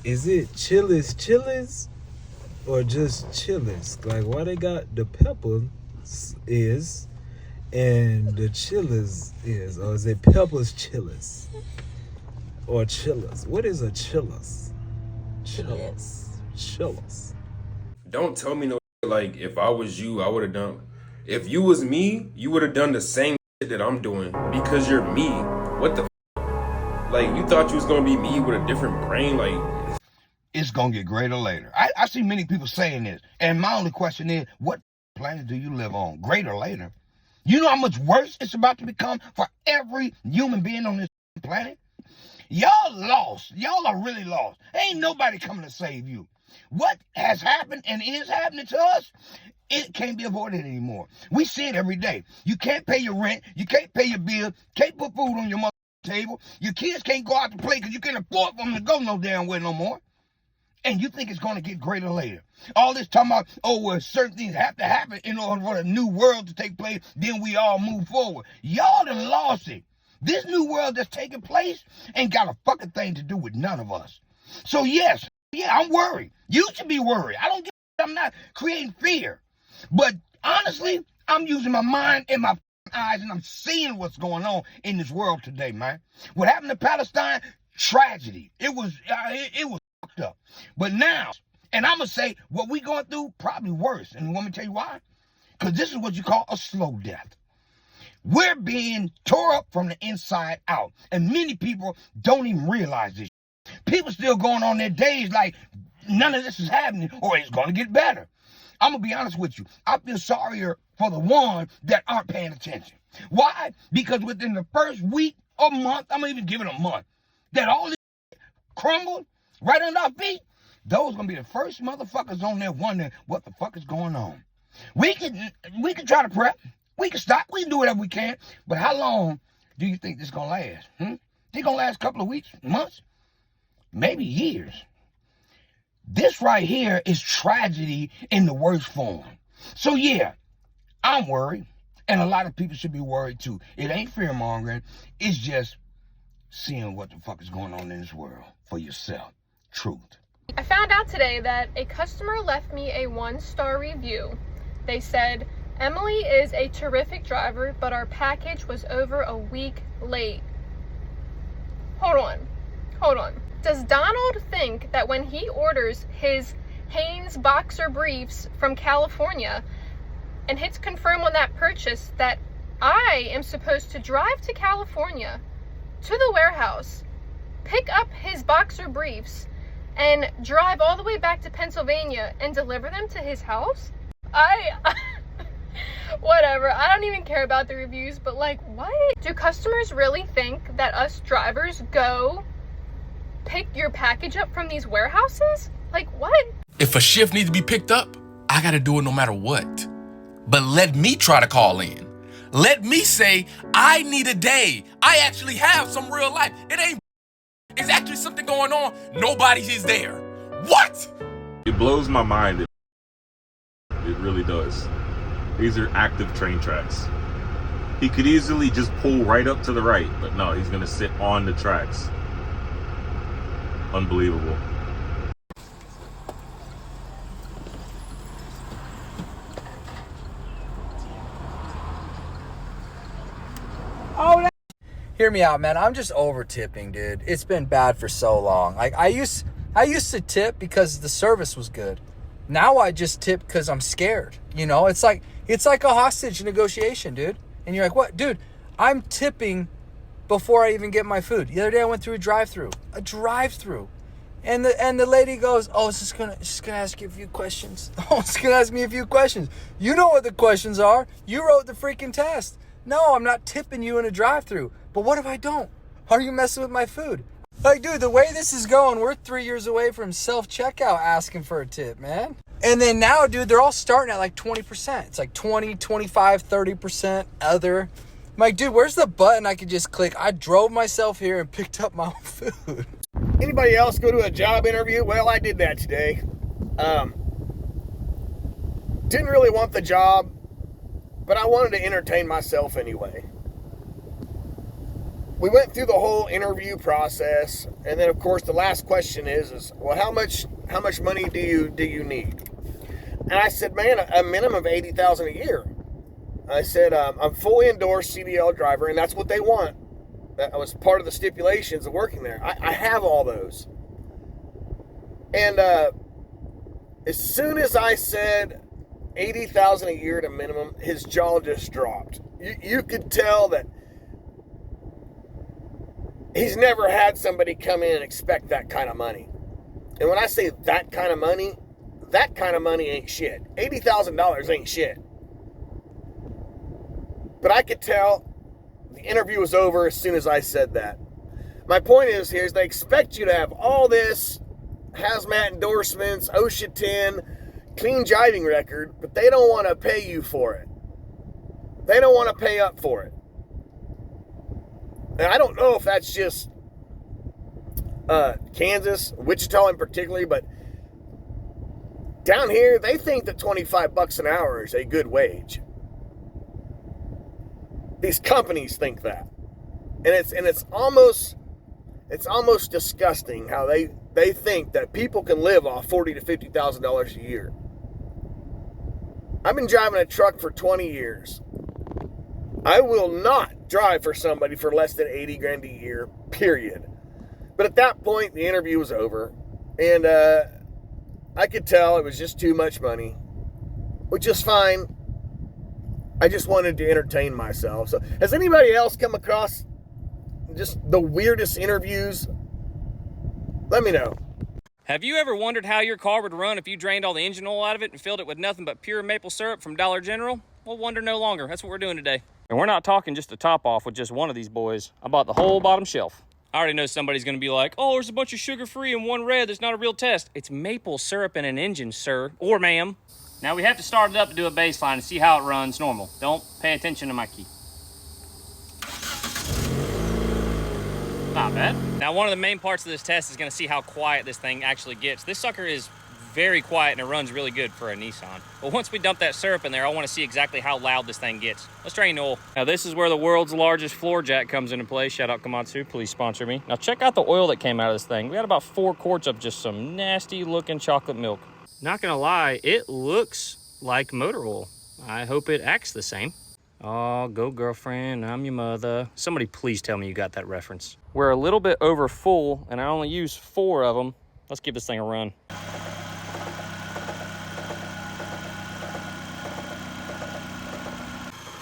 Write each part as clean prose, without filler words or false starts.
Is it chilies or just chilies? Like why they got the pepper is and the chilies is, or is it peppers chilies or chillers? What is a chillers? Chillers. Don't tell me no like if I was you, I would have done. If you was me, you would have done the same shit that I'm doing because you're me. What the like? You thought you was gonna be me with a different brain, like It's going to get greater later. I see many people saying this. And my only question is, what planet do you live on? Greater later. You know how much worse it's about to become for every human being on this planet? Y'all lost. Y'all are really lost. Ain't nobody coming to save you. What has happened and is happening to us, it can't be avoided anymore. We see it every day. You can't pay your rent. You can't pay your bill. Can't put food on your mother table. Your kids can't go out to play because you can't afford for them to go no damn way no more. And you think it's going to get greater later. All this talking about, oh, well, certain things have to happen in order for the new world to take place, then we all move forward. Y'all done lost it. This new world that's taking place ain't got a fucking thing to do with none of us. So yes, yeah, I'm worried. You should be worried. I don't give a I'm not creating fear. But honestly, I'm using my mind and my eyes and I'm seeing what's going on in this world today, man. What happened to Palestine? Tragedy. It was fucked up. But now, and I'm going to say what we going through, probably worse. And let me tell you why. Because this is what you call a slow death. We're being tore up from the inside out. And many people don't even realize this. People still going on their days like none of this is happening or it's going to get better. I'm going to be honest with you. I feel sorrier for the ones that aren't paying attention. Why? Because within the first week or month, I'm going to even give it a month, that all this crumbled right under our feet, those going to be the first motherfuckers on there wondering what the fuck is going on. We can try to prep. We can stop. We can do whatever we can. But how long do you think this is going to last? It's going to last a couple of weeks, months, maybe years. This right here is tragedy in the worst form. So yeah, I'm worried. And a lot of people should be worried too. It ain't fear mongering. It's just seeing what the fuck is going on in this world for yourself. Truth. I found out today that a customer left me a 1-star review. They said, Emily is a terrific driver, but our package was over a week late. Hold on. Does Donald think that when he orders his Hanes boxer briefs from California and hits confirm on that purchase that I am supposed to drive to California, to the warehouse, pick up his boxer briefs, and drive all the way back to Pennsylvania and deliver them to his house? Whatever, I don't even care about the reviews, but like, what? Do customers really think that us drivers go pick your package up from these warehouses? Like, what? If a shift needs to be picked up, I gotta do it no matter what. But let me try to call in. Let me say, I need a day. I actually have some real life. It ain't. It's actually something going on. Nobody is there. What? It blows my mind. It really does. These are active train tracks. He could easily just pull right up to the right, but no, he's gonna sit on the tracks. Unbelievable. Hear me out, man. I'm just over tipping, dude. It's been bad for so long. Like I used to tip because the service was good. Now I just tip because I'm scared. You know, it's like a hostage negotiation, dude. And you're like, what, dude? I'm tipping before I even get my food. The other day I went through a drive-through, and the lady goes, "Oh, it's just gonna ask you a few questions." Oh, it's gonna ask me a few questions. You know what the questions are? You wrote the freaking test. No, I'm not tipping you in a drive-through. But what if I don't? Are you messing with my food? Like, dude, the way this is going, we're 3 years away from self-checkout asking for a tip, man. And then now, dude, they're all starting at like 20%. It's like 20, 25, 30% other. I'm like, dude, where's the button I could just click? I drove myself here and picked up my own food. Anybody else go to a job interview? Well, I did that today. Didn't really want the job, but I wanted to entertain myself anyway. we went through the whole interview process, and then of course the last question is well, how much money do you need? And I said, man, a minimum of $80,000 a year. I said, I'm fully endorsed CDL driver, and that's what they want. That was part of the stipulations of working there. I have all those. And as soon as I said $80,000 a year at a minimum, his jaw just dropped. You could tell that he's never had somebody come in and expect that kind of money. And when I say that kind of money ain't shit. $80,000 ain't shit. But I could tell the interview was over as soon as I said that. My point is here is they expect you to have all this hazmat endorsements, OSHA 10, clean driving record, but they don't want to pay you for it. They don't want to pay up for it. And I don't know if that's just Kansas, Wichita in particular, but down here they think that $25 an hour is a good wage. These companies think that, and it's almost disgusting how they think that people can live off $40,000 to $50,000 a year. I've been driving a truck for 20 years. I will not drive for somebody for less than $80,000 a year, period. But at that point, the interview was over, and I could tell it was just too much money, which is fine. I just wanted to entertain myself. So has anybody else come across just the weirdest interviews? Let me know. Have you ever wondered how your car would run if you drained all the engine oil out of it and filled it with nothing but pure maple syrup from Dollar General? Well, wonder no longer. That's what we're doing today. And we're not talking just a top off with just one of these boys. I bought the whole bottom shelf. I already know somebody's going to be like, oh, there's a bunch of sugar-free and one red. That's not a real test. It's maple syrup in an engine, sir. Or ma'am. Now we have to start it up to do a baseline and see how it runs normal. Don't pay attention to my key. Not bad. Now one of the main parts of this test is going to see how quiet this thing actually gets. This sucker is very quiet and it runs really good for a Nissan. But once we dump that syrup in there, I want to see exactly how loud this thing gets. Let's drain the oil. Now this is where the world's largest floor jack comes into play. Shout out Komatsu, please sponsor me. Now check out the oil that came out of this thing. We got about 4 quarts of just some nasty looking chocolate milk. Not gonna lie, it looks like motor oil. I hope it acts the same. Oh, go girlfriend, I'm your mother. Somebody please tell me you got that reference. We're a little bit over full and I only use 4 of them. Let's give this thing a run.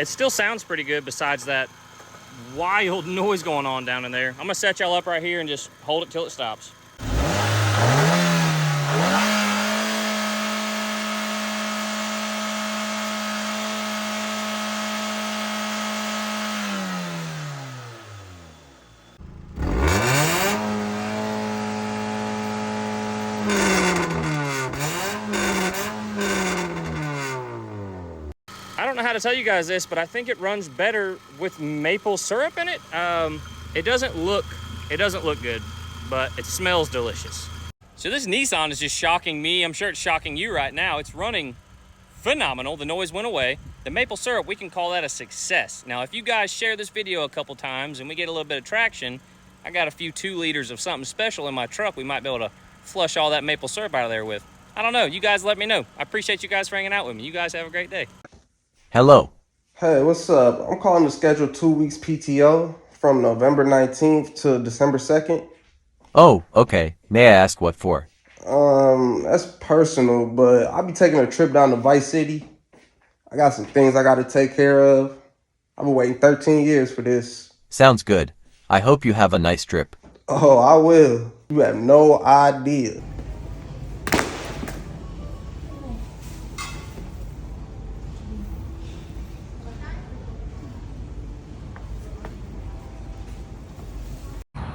It still sounds pretty good besides that wild noise going on down in there. I'm gonna set y'all up right here and just hold it till it stops. I don't know how to tell you guys this, but I think it runs better with maple syrup in it. It doesn't look good, but it smells delicious. So this Nissan is just shocking me. I'm sure it's shocking you right now. It's running phenomenal. The noise went away. The maple syrup, we can call that a success. Now, if you guys share this video a couple times and we get a little bit of traction, I got a few 2 liters of something special in my truck we might be able to flush all that maple syrup out of there with. I don't know. You guys let me know. I appreciate you guys for hanging out with me. You guys have a great day. Hello. Hey, what's up? I'm calling to schedule 2 weeks PTO from November 19th to December 2nd. Oh, okay. May I ask what for? That's personal, but I'll be taking a trip down to Vice City. I got some things I got to take care of. I've been waiting 13 years for this. Sounds good. I hope you have a nice trip. Oh, I will. You have no idea.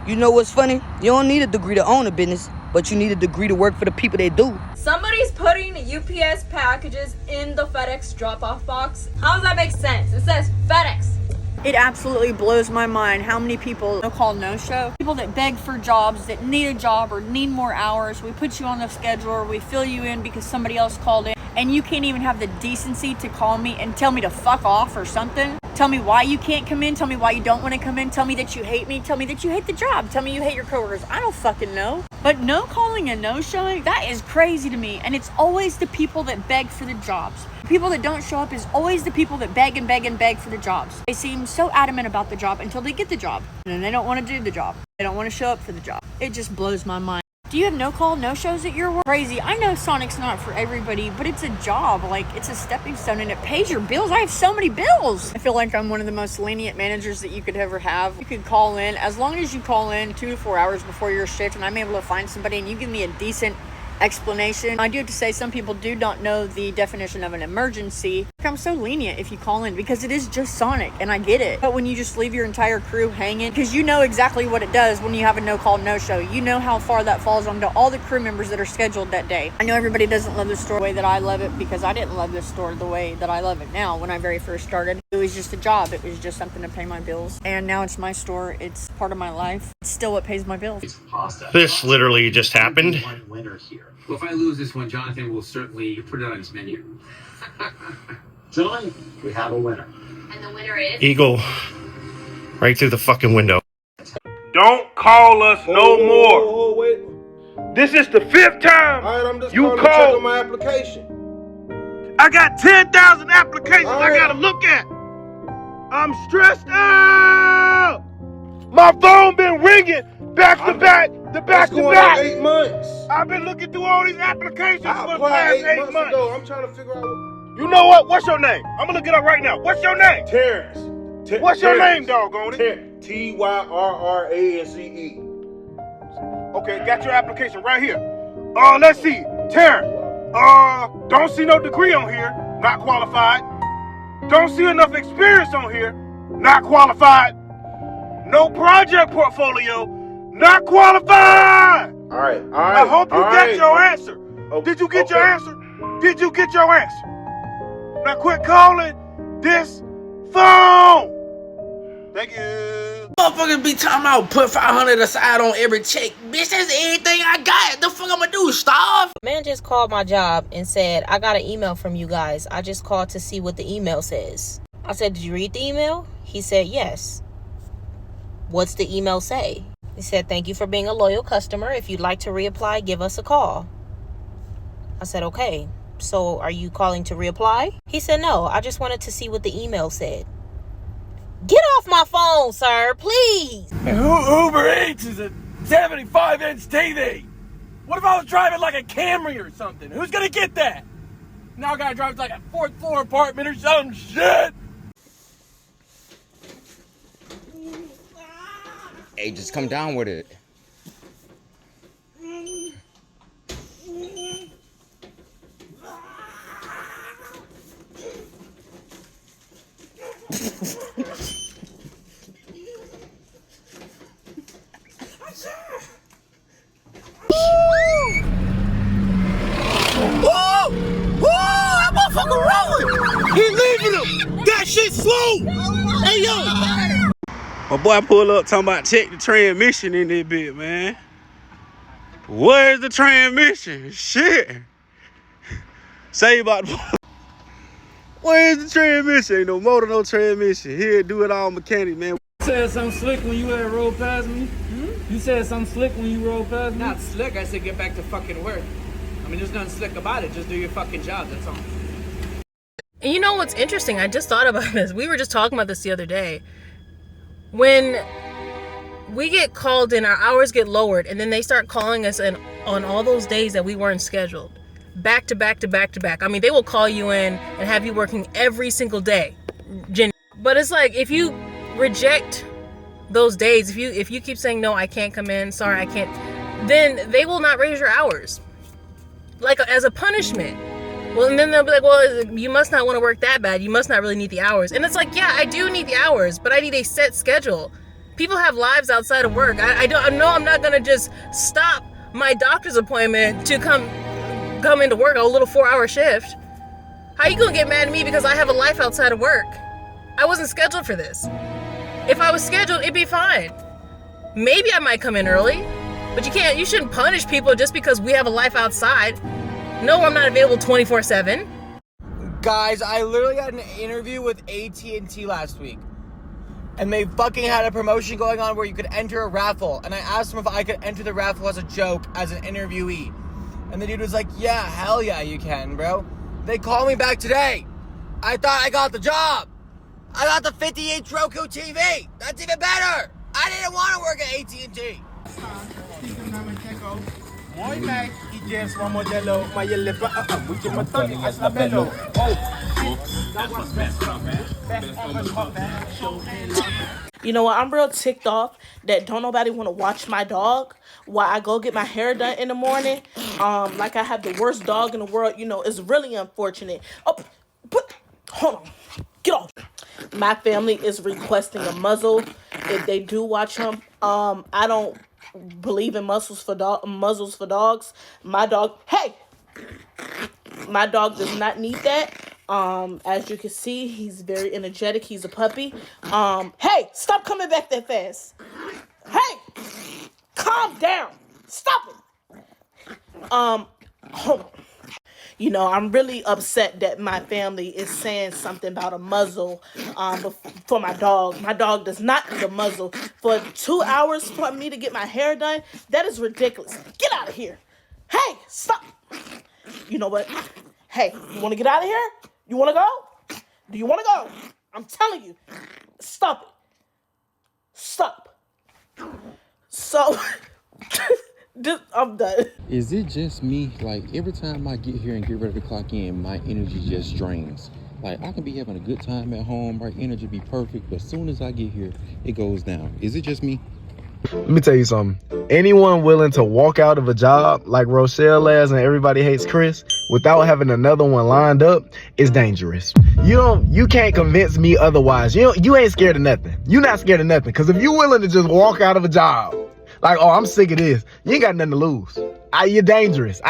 You know what's funny? You don't need a degree to own a business, but you need a degree to work for the people that do. Somebody's putting UPS packages in the FedEx drop-off box. How does that make sense? It says FedEx. It absolutely blows my mind how many people no-call, no-show. People that beg for jobs, that need a job or need more hours. We put you on the schedule or we fill you in because somebody else called in. and you can't even have the decency to call me and tell me to fuck off or something. Tell me why you can't come in. Tell me why you don't want to come in. Tell me that you hate me. Tell me that you hate the job. Tell me you hate your coworkers. I don't fucking know. But no calling and no showing, that is crazy to me. And it's always the people that beg for the jobs. The people that don't show up is always the people that beg and beg and beg for the jobs. They seem so adamant about the job until they get the job. And then they don't want to do the job. They don't want to show up for the job. It just blows my mind. Do you have no call, no shows at your work? Crazy. I know Sonic's not for everybody, but it's a job. Like, it's a stepping stone and it pays your bills. I have so many bills. I feel like I'm one of the most lenient managers that you could ever have. You could call in, as long as you call in 2 to 4 hours before your shift and I'm able to find somebody and you give me a decent explanation. I do have to say some people do not know the definition of an emergency. I'm so lenient if you call in because it is just Sonic and I get it. But when you just leave your entire crew hanging, because you know exactly what it does when you have a no call, no show. You know how far that falls onto all the crew members that are scheduled that day. I know everybody doesn't love the store the way that I love it because I didn't love this store the way that I love it now. When I very first started, it was just a job. It was just something to pay my bills. And now it's my store. It's part of my life. It's still what pays my bills. This literally just happened. One winner here. Well, if I lose this one, Jonathan will certainly put it on his menu. John, we have a winner. And the winner is? Eagle. Right through the fucking window. Don't call us no more. Oh, wait. This is the 5th time All right, I'm just you calling to check called. on my application. I got 10,000 applications All I right. gotta look at. I'm stressed out. My phone been ringing back to back to back to going back. on 8 months. I've been looking through all these applications I for the applied past 8 8 months. ago. I'm trying to figure out what... You know what? What's your name? I'm gonna look it up right now. What's your name? Terrence. What's your name, doggone it? Tyrrance. Okay, got your application right here. Let's see. Terrence. Don't see no degree on here. Not qualified. Don't see enough experience on here. Not qualified. No project portfolio. Not qualified. All right. I hope you got your answer. Did you get your answer? Did you get your answer? Now quit calling this phone. Thank you. Motherfuckers be talking about put 500 aside on every check. Bitch, that's everything I got. The fuck I'm gonna do? Starve? Man just called my job and said, I got an email from you guys. I just called to see what the email says. I said, did you read the email? He said, yes. What's the email say? He said, thank you for being a loyal customer. If you'd like to reapply, give us a call. I said, okay. So are you calling to reapply? He said, no, I just wanted to see what the email said. Get off my phone, sir, please. Uber Eats is a 75-inch TV. What if I was driving like a Camry or something? Who's gonna get that? Now I gotta drive to like a 4th floor apartment or some shit. Hey, just come down with it. That motherfucker rolling. He leaving him. That shit slow. Hey, yo. My boy pull up talking about check the transmission in this bit, man. Where's the transmission? Shit. Say about where's the transmission? Ain't no motor, no transmission. Here, do it all mechanic, man. You said something slick when you rolled past me? You said something slick when you rolled past me? Not slick, I said get back to fucking work. I mean, there's nothing slick about it. Just do your fucking job, that's all. And you know what's interesting? I just thought about this. We were just talking about this the other day. When we get called in, our hours get lowered, and then they start calling us in on all those days that we weren't scheduled. Back to back to back to back. I mean, they will call you in and have you working every single day. But it's like, if you reject those days, if you keep saying, no, I can't come in, sorry, I can't, then they will not raise your hours. Like, as a punishment. Well, and then they'll be like, well, you must not want to work that bad. You must not really need the hours. And it's like, yeah, I do need the hours, but I need a set schedule. People have lives outside of work. I know I'm not going to just stop my doctor's appointment to come into work, a little 4-hour shift. How you going to get mad at me because I have a life outside of work? I wasn't scheduled for this. If I was scheduled, it'd be fine. Maybe I might come in early, but you shouldn't punish people just because we have a life outside. No, I'm not available 24/7. Guys, I literally had an interview with AT&T last week. And they fucking had a promotion going on where you could enter a raffle. And I asked them if I could enter the raffle as a joke, as an interviewee. And the dude was like, yeah, hell yeah, you can, bro. They called me back today. I thought I got the job. I got the 50-inch Roku TV. That's even better. I didn't want to work at AT&T. You know what? I'm real ticked off that don't nobody want to watch my dog while I go get my hair done in the morning. Like I have the worst dog in the world. You know, it's really unfortunate. Oh, hold on. Get off. My family is requesting a muzzle. If they do watch him, I don't believe in muzzles for dogs. My dog does not need that. As you can see, he's very energetic. He's a puppy. Hey, stop coming back that fast. Hey, calm down. Stop it. Hold on. You know, I'm really upset that my family is saying something about a muzzle for my dog. My dog does not need a muzzle. For 2 hours for me to get my hair done, that is ridiculous. Get out of here. Hey, stop. You know what? Hey, you want to get out of here? You want to go? Do you want to go? I'm telling you. Stop it. Stop. So, I'm done. Is it just me? Like, every time I get here and get ready to clock in, my energy just drains. Like, I can be having a good time at home, right? Energy be perfect, but as soon as I get here, it goes down. Is it just me? Let me tell you something. Anyone willing to walk out of a job like Rochelle has and Everybody Hates Chris without having another one lined up is dangerous. You can't convince me otherwise. You ain't scared of nothing. You're not scared of nothing. Because if you're willing to just walk out of a job, like, oh, I'm sick of this, you ain't got nothing to lose. You're dangerous.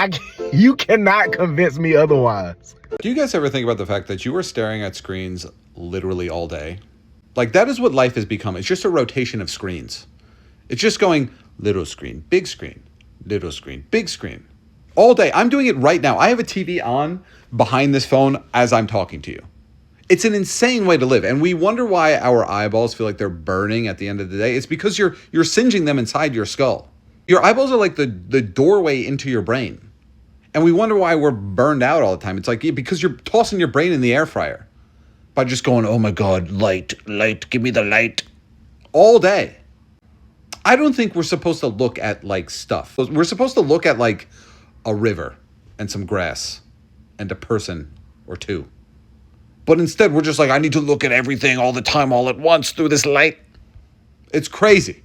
You cannot convince me otherwise. Do you guys ever think about the fact that you are staring at screens literally all day? Like, that is what life has become. It's just a rotation of screens. It's just going little screen, big screen, little screen, big screen. All day. I'm doing it right now. I have a TV on behind this phone as I'm talking to you. It's an insane way to live. And we wonder why our eyeballs feel like they're burning at the end of the day. It's because you're singeing them inside your skull. Your eyeballs are like the doorway into your brain. And we wonder why we're burned out all the time. It's like because you're tossing your brain in the air fryer by just going, oh my God, light, give me the light all day. I don't think we're supposed to look at like stuff. We're supposed to look at like a river and some grass and a person or two. But instead we're just like, I need to look at everything all the time, all at once through this light. It's crazy.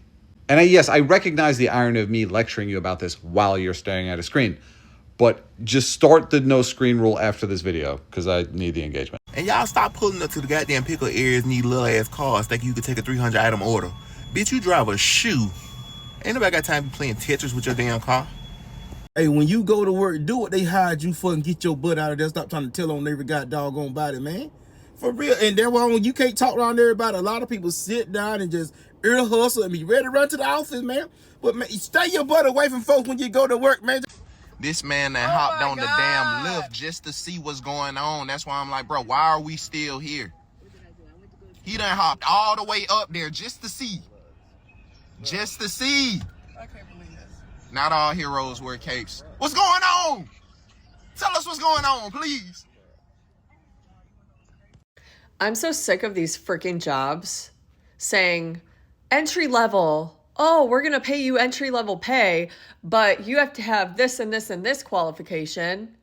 And yes, I recognize the irony of me lecturing you about this while you're staring at a screen. But just start the no screen rule after this video because I need the engagement. And y'all stop pulling up to the goddamn pickle areas and these little ass cars thinking you could take a 300 item order. Bitch, you drive a shoe. Ain't nobody got time to be playing Tetris with your damn car. Hey, when you go to work, do what they hired you for and get your butt out of there. Stop trying to tell on every god doggone body, man. For real. And that's why you can't talk around everybody. A lot of people sit down and just ear hustle and be ready to run to the office, man. But man, stay your butt away from folks when you go to work, man. This man that hopped on the damn lift just to see what's going on. That's why I'm like, bro, why are we still here? He done hopped all the way up there just to see. Just to see. I can't believe this. Not all heroes wear capes. What's going on? Tell us what's going on, please. I'm so sick of these freaking jobs saying entry level. Oh, we're going to pay you entry level pay, but you have to have this and this and this qualification.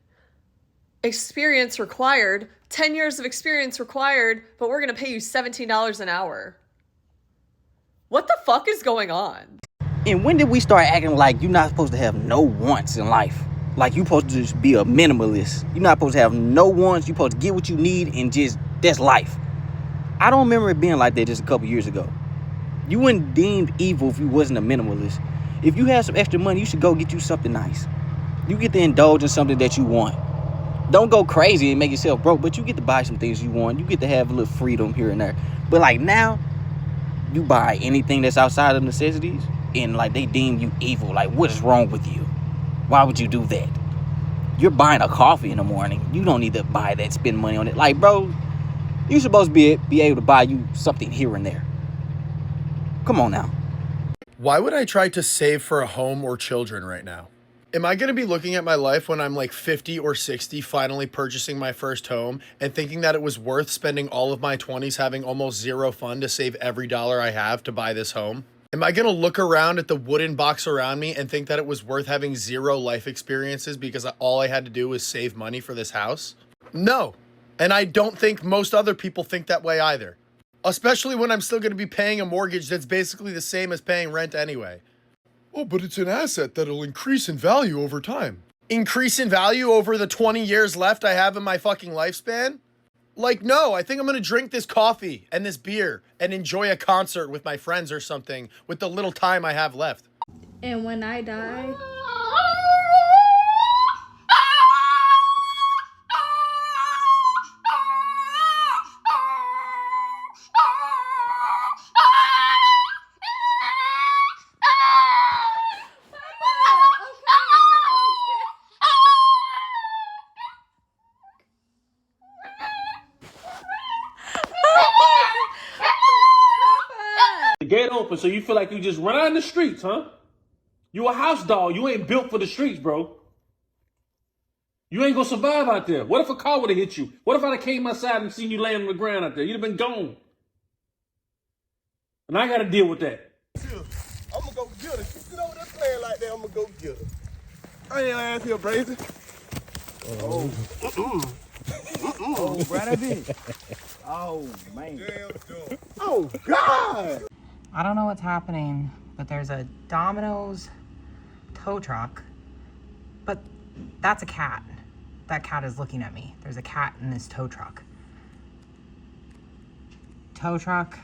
Experience required, 10 years of experience required, but we're going to pay you $17 an hour. What the fuck is going on? And when did we start acting like you're not supposed to have no wants in life? Like you're supposed to just be a minimalist. You're not supposed to have no wants. You're supposed to get what you need and just, that's life. I don't remember it being like that just a couple years ago. You wouldn't deemed evil if you wasn't a minimalist. If you had some extra money, you should go get you something nice. You get to indulge in something that you want. Don't go crazy and make yourself broke, but you get to buy some things you want. You get to have a little freedom here and there. But like now, you buy anything that's outside of necessities and like they deem you evil. Like, what is wrong with you? Why would you do that? You're buying a coffee in the morning. You don't need to buy that, spend money on it. Like, bro, you're supposed to be able to buy you something here and there. Come on now. Why would I try to save for a home or children right now? Am I going to be looking at my life when I'm like 50 or 60, finally purchasing my first home and thinking that it was worth spending all of my 20s having almost zero fun to save every dollar I have to buy this home? Am I going to look around at the wooden box around me and think that it was worth having zero life experiences because all I had to do was save money for this house? No. And I don't think most other people think that way either. Especially when I'm still going to be paying a mortgage that's basically the same as paying rent anyway. Oh, but it's an asset that'll increase in value over time. Increase in value over the 20 years left I have in my fucking lifespan? Like, no, I think I'm going to drink this coffee and this beer and enjoy a concert with my friends or something with the little time I have left. And when I die... The gate open, so you feel like you just run out in the streets, huh? You a house dog. You ain't built for the streets, bro. You ain't gonna survive out there. What if a car would have hit you? What if I'd have came outside and seen you laying on the ground out there? You'd have been gone. And I gotta deal with that. I'm gonna go get her. She sit over there playing like that, I'm gonna go get her. I ain't ass here, Brazy. Oh. Oh, Brad, oh, man. Oh, God. I don't know what's happening, but there's a Domino's tow truck. But that's a cat. That cat is looking at me. There's a cat in this tow truck. Tow truck,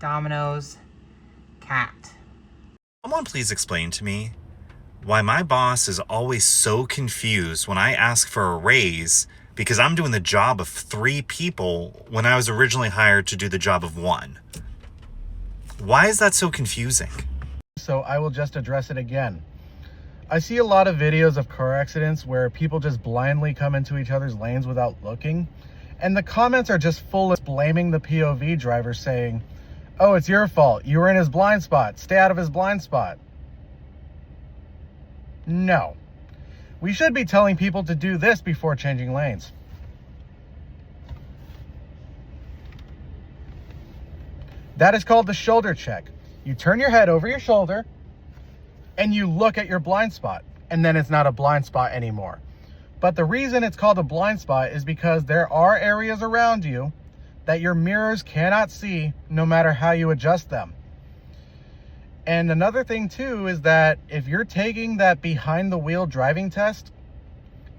Domino's, cat. Someone please explain to me why my boss is always so confused when I ask for a raise because I'm doing the job of 3 people when I was originally hired to do the job of 1. Why is that so confusing? So I will just address it again. I see a lot of videos of car accidents where people just blindly come into each other's lanes without looking. And the comments are just full of blaming the POV driver saying, oh, it's your fault. You were in his blind spot. Stay out of his blind spot. No. We should be telling people to do this before changing lanes. That is called the shoulder check. You turn your head over your shoulder and you look at your blind spot, and then it's not a blind spot anymore. But the reason it's called a blind spot is because there are areas around you that your mirrors cannot see no matter how you adjust them. And another thing too is that if you're taking that behind the wheel driving test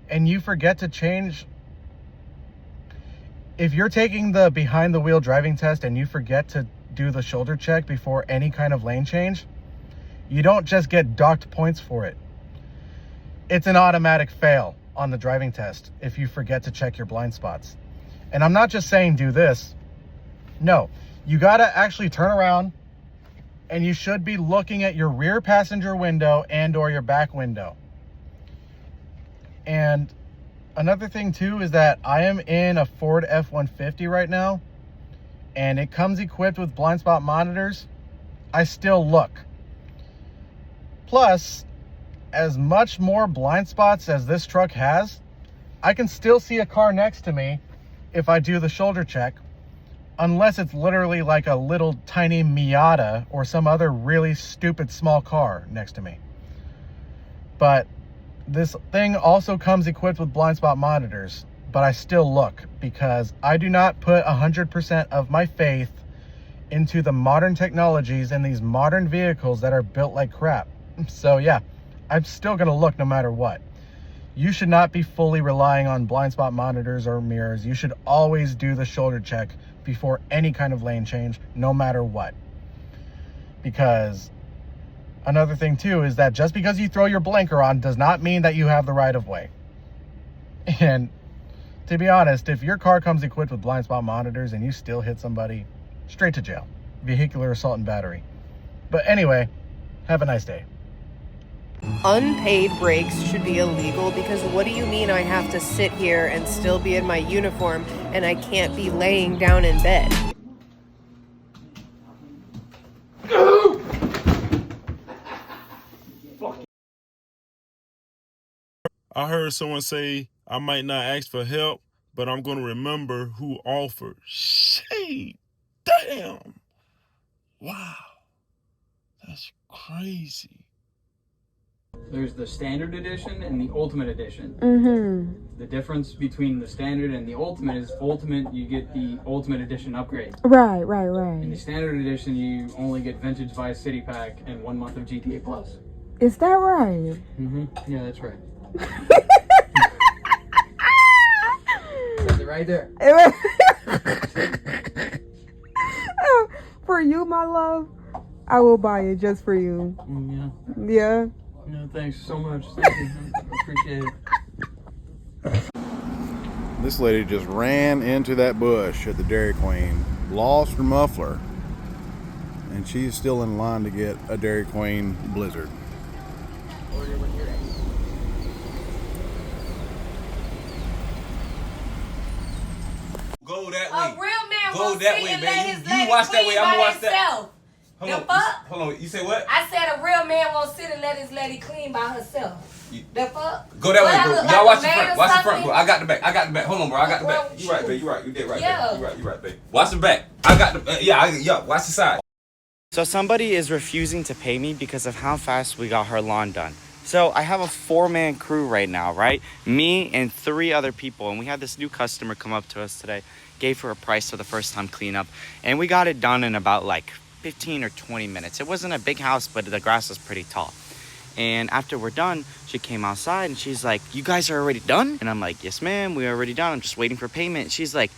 and you forget to change, if you're taking the behind the wheel driving test and you forget to do the shoulder check before any kind of lane change, you don't just get docked points for it. It's an automatic fail on the driving test if you forget to check your blind spots. And I'm not just saying do this. No, you gotta actually turn around and you should be looking at your rear passenger window and or your back window. And another thing too is that I am in a Ford F-150 right now and it comes equipped with blind spot monitors. I still look. Plus, as much more blind spots as this truck has, I can still see a car next to me if I do the shoulder check, unless it's literally like a little tiny Miata or some other really stupid small car next to me. But this thing also comes equipped with blind spot monitors, but I still look because I do not put 100% of my faith into the modern technologies and these modern vehicles that are built like crap. So yeah, I'm still gonna look no matter what. You should not be fully relying on blind spot monitors or mirrors. You should always do the shoulder check before any kind of lane change, no matter what. Because another thing too is that just because you throw your blinker on does not mean that you have the right of way. And to be honest, if your car comes equipped with blind spot monitors and you still hit somebody, straight to jail. Vehicular assault and battery. But anyway, have a nice day. Unpaid breaks should be illegal because what do you mean I have to sit here and still be in my uniform and I can't be laying down in bed? I heard someone say I might not ask for help, but I'm going to remember who offered. Shit. Damn. Wow. That's crazy. There's the standard edition and the ultimate edition. Mm-hmm. The difference between the standard and the ultimate is ultimate, you get the ultimate edition upgrade. Right. In the standard edition, you only get Vintage Vice City Pack and 1 month of GTA Plus. Is that right? Mm-hmm. Yeah, that's right. Says it right there. For you, my love, I will buy it just for you. Yeah. Yeah. No, thanks so much. Thank you. I appreciate it. This lady just ran into that bush at the Dairy Queen, lost her muffler, and she's still in line to get a Dairy Queen Blizzard. Go that way. A real man Go won't that sit way, and man. let his You lady watch that clean way. I'm by gonna watch that. herself. Hold The on. fuck? Hold on. You say what? I said a real man won't sit and let his lady clean by herself. The fuck? Go that What, I way, bro. look Y'all like watch a the man front. or Watch the front, something? bro. I got the back. Hold on, bro. I got the What's back. wrong You right, with babe. you? You right. You did right, Yeah. babe. You right, babe. Watch the back. I got the. Yeah. Watch the side. So somebody is refusing to pay me because of how fast we got her lawn done. So I have a 4-man crew right now, right? Me and 3 other people. And we had this new customer come up to us today, gave her a price for the first time cleanup. And we got it done in about like 15 or 20 minutes. It wasn't a big house, but the grass was pretty tall. And after we're done, she came outside and she's like, "You guys are already done?" And I'm like, "Yes, ma'am, we're already done. I'm just waiting for payment." And she's like,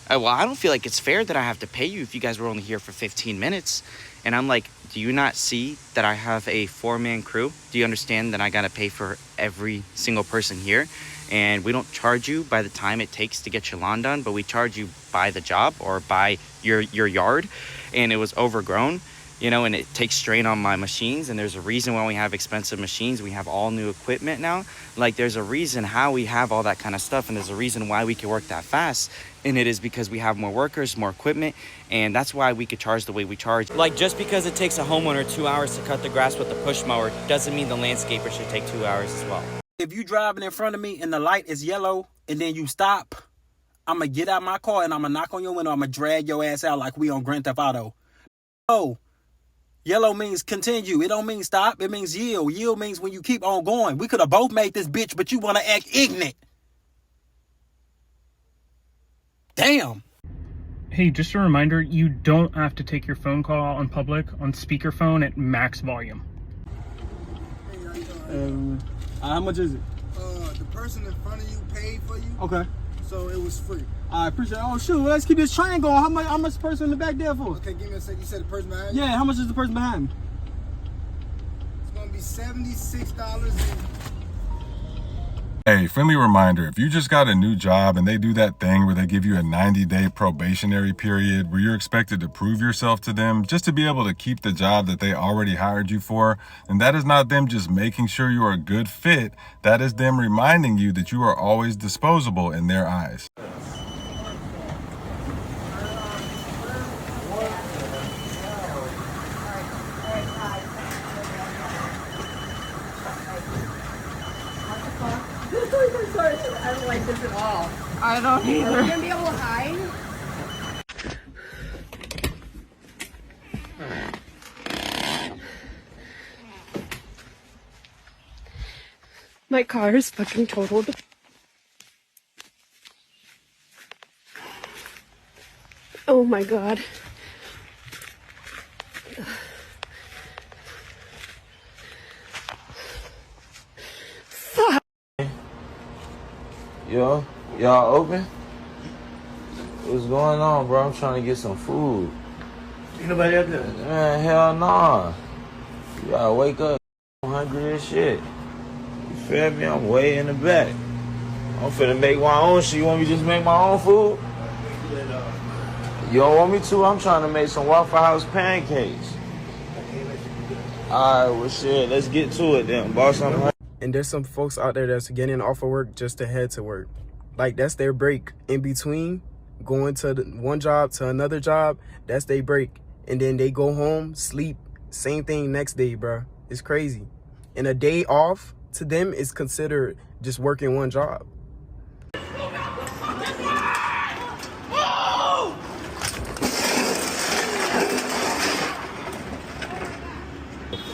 "Oh, well, I don't feel like it's fair that I have to pay you if you guys were only here for 15 minutes. And I'm like, "Do you not see that I have a 4-man crew? Do you understand that I gotta pay for every single person here? And we don't charge you by the time it takes to get your lawn done, but we charge you by the job or by your yard. And it was overgrown, you know, and it takes strain on my machines. And there's a reason why we have expensive machines. We have all new equipment now. Like, there's a reason how we have all that kind of stuff. And there's a reason why we can work that fast. And it is because we have more workers, more equipment. And that's why we could charge the way we charge. Like, just because it takes a homeowner 2 hours to cut the grass with a push mower doesn't mean the landscaper should take 2 hours as well." If you driving in front of me and the light is yellow and then you stop, I'm going to get out my car and I'm going to knock on your window. I'm going to drag your ass out like we on Grand Theft Auto. Oh, yellow means continue. It don't mean stop. It means yield. Yield means when you keep on going. We could have both made this bitch, but you want to act ignorant. Damn. Hey, just a reminder, you don't have to take your phone call on public on speakerphone at max volume. How much is it? The person in front of you paid for you, Okay. so it was free. I appreciate it. Oh, shoot. Let's keep this train going. How much the person in the back there for? Okay, give me a second. You said the person behind you? Yeah, how much is the person behind me? It's going to be $76. Hey, friendly reminder, if you just got a new job and they do that thing where they give you a 90-day probationary period where you're expected to prove yourself to them just to be able to keep the job that they already hired you for, and that is not them just making sure you are a good fit, that is them reminding you that you are always disposable in their eyes. I don't like this at all. I don't either. Are we gonna be able to hide? My car is fucking totaled. Oh my god. Fuck. Yo, y'all open? What's going on, bro? I'm trying to get some food. Ain't nobody up there. Man, hell nah. You gotta wake up. I'm hungry as shit. You feel me? I'm way in the back. I'm finna make my own shit. You want me to just make my own food? You don't want me to? I'm trying to make some Waffle House pancakes. All right, well, shit, let's get to it then, boss. And there's some folks out there that's getting off of work just to head to work. Like, that's their break. In between going to one job to another job, that's their break. And then they go home, sleep, same thing next day, bro. It's crazy. And a day off to them is considered just working one job.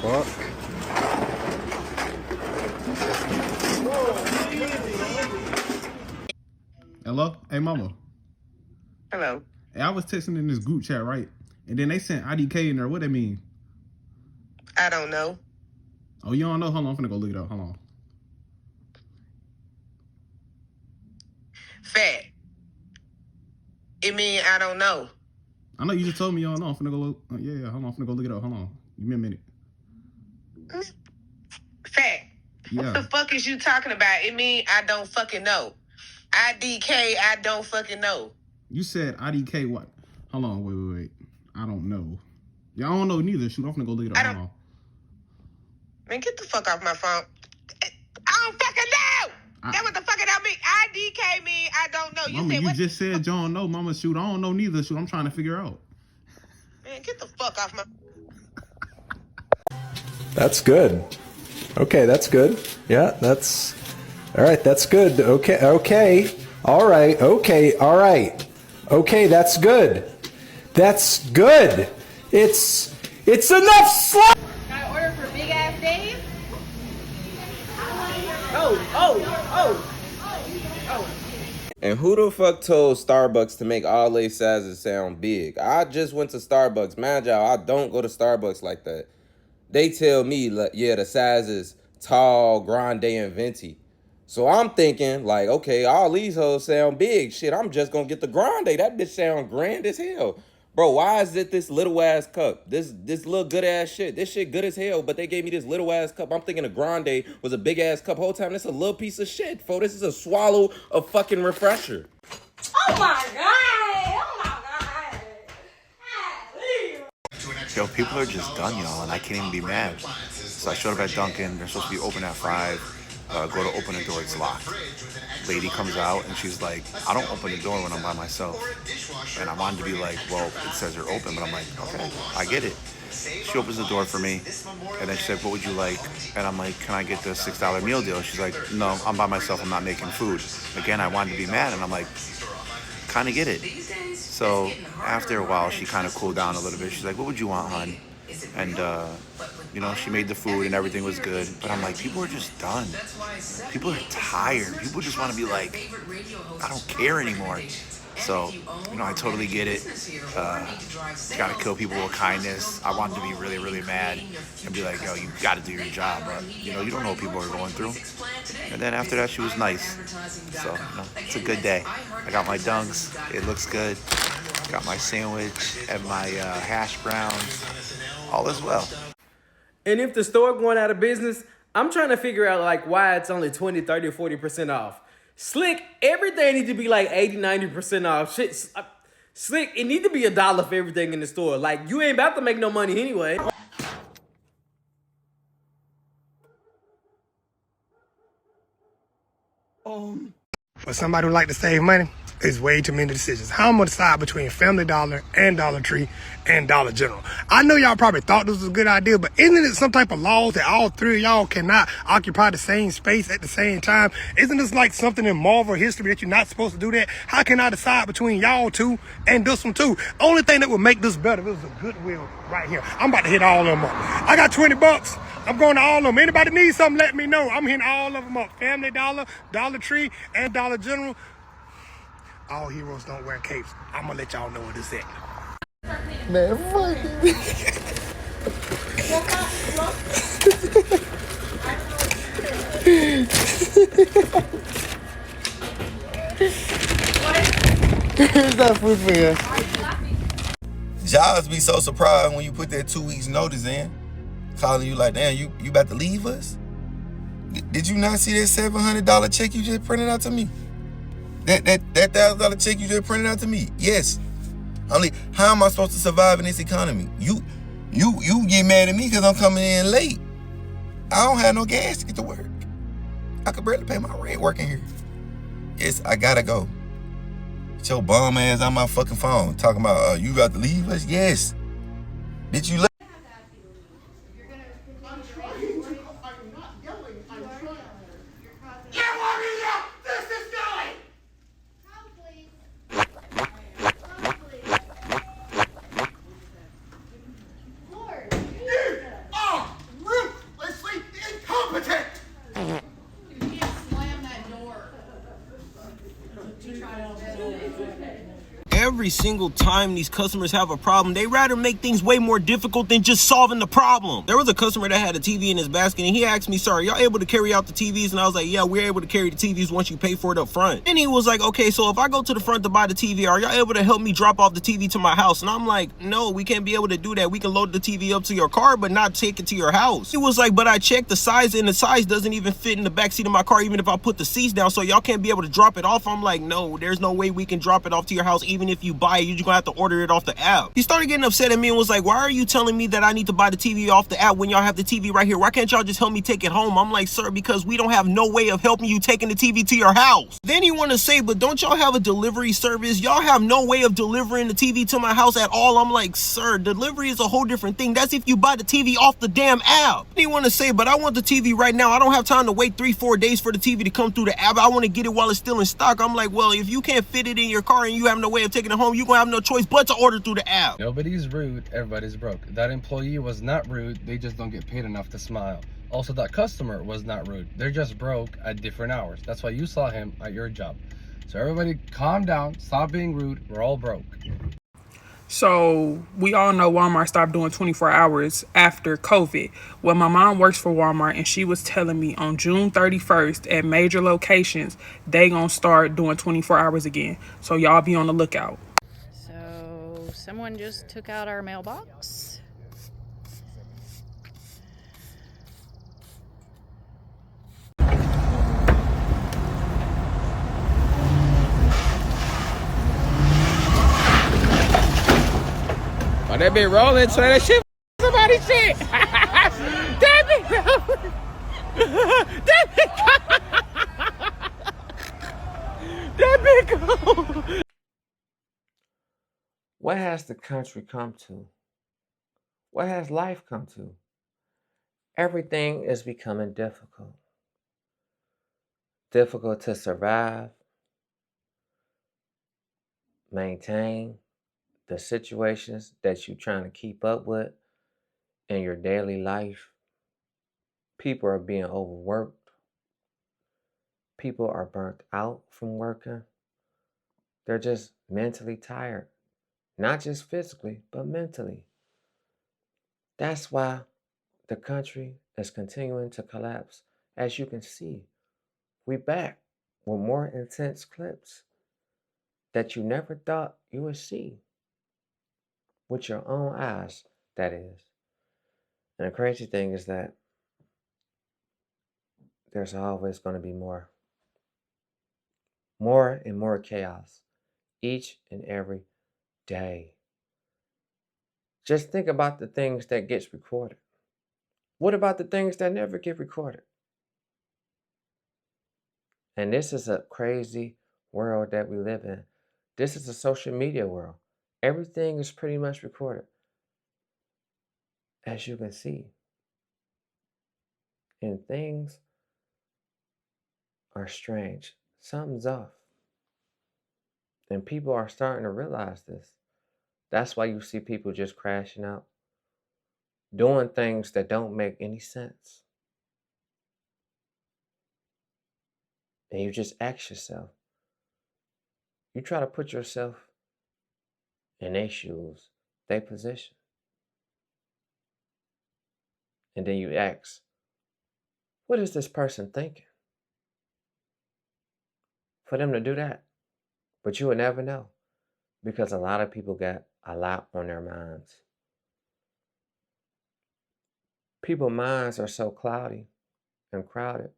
Fuck. Hello? Hey, mama. Hello. Hey, I was texting in this group chat, right? And then they sent IDK in there. What that mean? I don't know. Oh, you don't know? Hold on, I'm finna go look it up. Hold on. Fat. It mean I don't know. I know you just told me you don't know. I'm finna go look. Yeah, hold on. I'm finna go look it up. Hold on. Give me a minute. Fat. Yeah. What the fuck is you talking about? It mean I don't fucking know. IDK, I don't fucking know. You said IDK what? Hold on, wait. I don't know. Yeah, I don't know neither. Shoot, I'm finna go look it up. Hold on. Man, get the fuck off my phone. I don't fucking know. That what the fuck it don't mean. IDK mean I don't know. Mama, you just said you don't know. Mama, shoot, I don't know neither. Shoot, I'm trying to figure out. Man, get the fuck off my... That's good. Okay, that's good. Yeah, that's... All right, that's good. Okay. All right, okay, all right. Okay, that's good. That's good. It's enough slap! Can I order for Big Ass Dave? And who the fuck told Starbucks to make all their sizes sound big? I just went to Starbucks. Mind y'all, I don't go to Starbucks like that. They tell me, like, yeah, the size is tall, grande, and venti. So I'm thinking, like, okay, all these hoes sound big. Shit, I'm just gonna get the grande. That bitch sound grand as hell. Bro, why is it this little ass cup? This little good ass shit. This shit good as hell, but they gave me this little ass cup. I'm thinking a grande was a big ass cup. Whole time, this a little piece of shit, fo. This is a swallow of fucking refresher. Oh my God! Oh my God! Yo, people are just done, y'all, and I can't even be mad. So I showed up at Dunkin'. They're supposed to be open at 5. Go to open the door, it's locked. Lady comes out and she's like, I don't open the door when I'm by myself. And I wanted to be like, well, it says you're open, but I'm like, okay, I get it. She opens the door for me, and then she said, what would you like? And I'm like, can I get the $6 meal deal? She's like, no, I'm by myself, I'm not making food. Again, I wanted to be mad, and I'm like, kind of get it. So after a while, she kind of cooled down a little bit. She's like, what would you want, hon? And, you know, she made the food and everything was good. But I'm like, people are just done. People are tired. People just want to be like, I don't care anymore. So, you know, I totally get it. Gotta kill people with kindness. I wanted to be really, really mad and be like, yo, you gotta do your job. But, you know, you don't know what people are going through. And then after that, she was nice. So, you know, it's a good day. I got my dunks. It looks good. Got my sandwich and my hash browns. All is well. And if the store going out of business, I'm trying to figure out like why it's only 20, 30, 40% off. Slick, everything needs to be like 80, 90% off. Shit, Slick, it need to be $1 for everything in the store. Like, you ain't about to make no money anyway. For somebody who like to save money, it's way too many decisions. How I'm gonna decide between Family Dollar and Dollar Tree and Dollar General. I know y'all probably thought this was a good idea, but isn't it some type of laws that all three of y'all cannot occupy the same space at the same time? Isn't this like something in Marvel history that you're not supposed to do that? How can I decide between y'all two and this one too? Only thing that would make this better, if it was a Goodwill right here. I'm about to hit all of them up. I got $20. I'm going to all of them. Anybody need something, let me know. I'm hitting all of them up. Family Dollar, Dollar Tree, and Dollar General. All heroes don't wear capes. I'm going to let y'all know what it's at. Man, fuck Here's that food for you. Jobs be so surprised when you put that 2 weeks notice in. Calling you like, damn, you about to leave us? Did you not see that $700 check you just printed out to me? That $1,000 check you just printed out to me? Yes. How am I supposed to survive in this economy? You get mad at me because I'm coming in late. I don't have no gas to get to work. I could barely pay my rent working here. Yes, I gotta go. Get your bum ass on my fucking phone talking about you got to leave us. Yes. Did you? Every single time these customers have a problem, they rather make things way more difficult than just solving the problem. There was a customer that had a TV in his basket and he asked me, "Sir, are y'all able to carry out the TVs?" And I was like, "Yeah, we're able to carry the TVs once you pay for it up front." And he was like, "Okay, so if I go to the front to buy the TV, are y'all able to help me drop off the TV to my house?" And I'm like, "No, we can't be able to do that. We can load the TV up to your car, but not take it to your house." He was like, "But I checked the size and the size doesn't even fit in the backseat of my car, even if I put the seats down, so y'all can't be able to drop it off." I'm like, "No, there's no way we can drop it off to your house. Even if you buy it, you're gonna have to order it off the app." He started getting upset at me and was like, "Why are you telling me that I need to buy the TV off the app when y'all have the TV right here? Why can't y'all just help me take it home?" I'm like, "Sir, because we don't have no way of helping you taking the TV to your house." Then he want to say, "But don't y'all have a delivery service? Y'all have no way of delivering the TV to my house at all." I'm like, "Sir, delivery is a whole different thing. That's if you buy the TV off the damn app." He want to say, "But I want the TV right now. I don't have time to wait 3-4 days for the TV to come through the app. I want to get it while it's still in stock." I'm like, "Well, if you can't fit it in your car and you have no way of taking it home, you're gonna have no choice but to order through the app." Nobody's rude, everybody's broke. That employee was not rude, they just don't get paid enough to smile. Also, that customer was not rude, they're just broke at different hours. That's why you saw him at your job. So everybody calm down, stop being rude, we're all broke. So we all know Walmart stopped doing 24 hours after COVID. Well, my mom works for Walmart and she was telling me on June 31st at major locations, they gonna start doing 24 hours again. So y'all be on the lookout. So someone just took out our mailbox. Oh, that been rolling, so that shit somebody shit. That been rolling. That been cold. What has the country come to? What has life come to? Everything is becoming difficult. Difficult to survive, maintain the situations that you're trying to keep up with in your daily life. People are being overworked. People are burnt out from working. They're just mentally tired. Not just physically, but mentally. That's why the country is continuing to collapse. As you can see, we back with more intense clips that you never thought you would see. With your own eyes, that is. And the crazy thing is that there's always going to be more. More and more chaos each and every day. Just think about the things that gets recorded. What about the things that never get recorded? And this is a crazy world that we live in. This is a social media world. Everything is pretty much recorded. As you can see. And things are strange. Something's off. And people are starting to realize this. That's why you see people just crashing out, doing things that don't make any sense. And you just ask yourself, you try to put yourself in their shoes, their position. And then you ask, what is this person thinking? For them to do that. But you will never know. Because a lot of people got a lot on their minds. People's minds are so cloudy and crowded.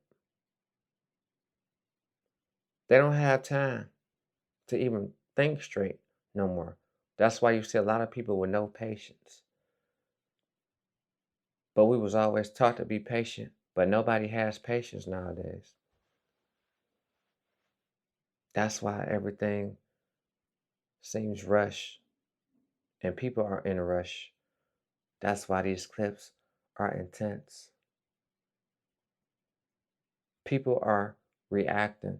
They don't have time to even think straight no more. That's why you see a lot of people with no patience. But we was always taught to be patient. But nobody has patience nowadays. That's why everything seems rushed. And people are in a rush. That's why these clips are intense. People are reacting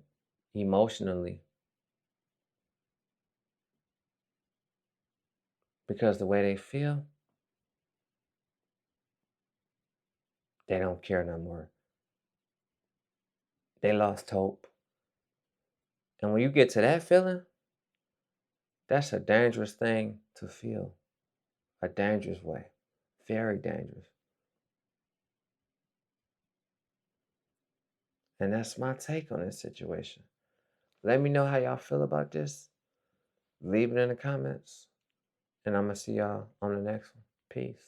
emotionally because the way they feel, they don't care no more. They lost hope. And when you get to that feeling, that's a dangerous thing to feel. A dangerous way. Very dangerous. And that's my take on this situation. Let me know how y'all feel about this. Leave it in the comments. And I'm going to see y'all on the next one. Peace.